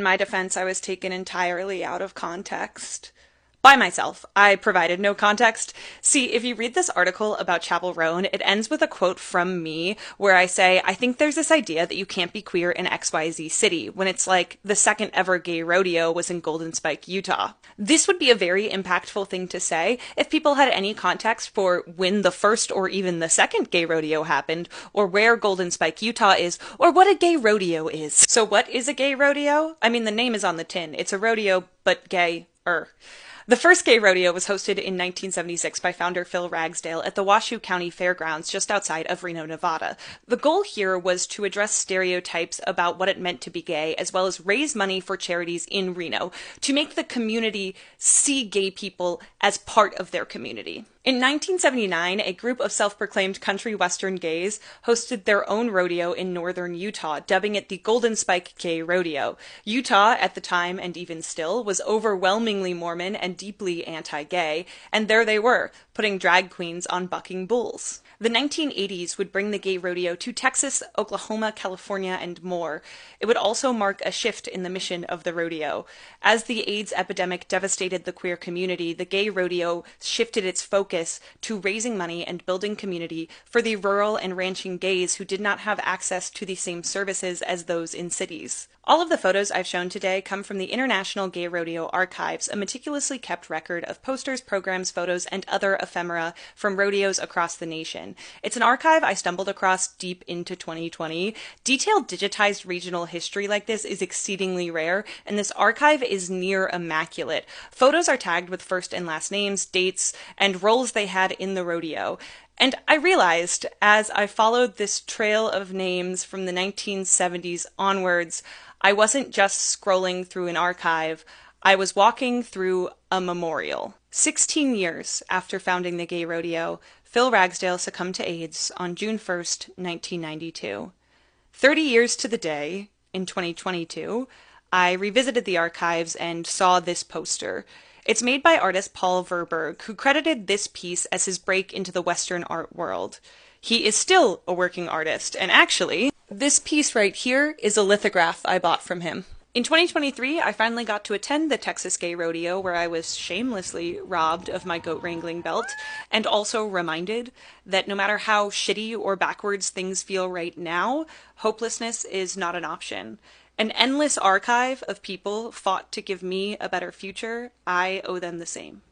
In my defense, I was taken entirely out of context. By myself. I provided no context. See, if you read this article about Chapel Roan, it ends with a quote from me where I say, I think there's this idea that you can't be queer in XYZ city, when it's like the second ever gay rodeo was in Golden Spike, Utah. This would be a very impactful thing to say if people had any context for when the first or even the second gay rodeo happened, or where Golden Spike, Utah is, or what a gay rodeo is. So what is a gay rodeo? I mean, the name is on the tin. It's a rodeo, but gay-er. The first gay rodeo was hosted in 1976 by founder Phil Ragsdale at the Washoe County Fairgrounds just outside of Reno, Nevada. The goal here was to address stereotypes about what it meant to be gay, as well as raise money for charities in Reno to make the community see gay people as part of their community. In 1979, a group of self-proclaimed country western gays hosted their own rodeo in northern Utah, dubbing it the Golden Spike Gay Rodeo. Utah, at the time and even still, was overwhelmingly Mormon and deeply anti-gay, and there they were, putting drag queens on bucking bulls. The 1980s would bring the gay rodeo to Texas, Oklahoma, California, and more. It would also mark a shift in the mission of the rodeo. As the AIDS epidemic devastated the queer community, the gay rodeo shifted its focus to raising money and building community for the rural and ranching gays who did not have access to the same services as those in cities. All of the photos I've shown today come from the International Gay Rodeo Archives, a meticulously kept record of posters, programs, photos, and other ephemera from rodeos across the nation. It's an archive I stumbled across deep into 2020. Detailed digitized regional history like this is exceedingly rare, and this archive is near immaculate. Photos are tagged with first and last names, dates, and roles they had in the rodeo. And I realized, as I followed this trail of names from the 1970s onwards, I wasn't just scrolling through an archive, I was walking through a memorial. 16 years after founding the Gay Rodeo, Phil Ragsdale succumbed to AIDS on June 1st, 1992. 30 years to the day, in 2022, I revisited the archives and saw this poster. It's made by artist Paul Verberg, who credited this piece as his break into the Western art world. He is still a working artist, and actually, this piece right here is a lithograph I bought from him. In 2023, I finally got to attend the Texas Gay Rodeo, where I was shamelessly robbed of my goat wrangling belt, and also reminded that no matter how shitty or backwards things feel right now, hopelessness is not an option. An endless archive of people fought to give me a better future. I owe them the same.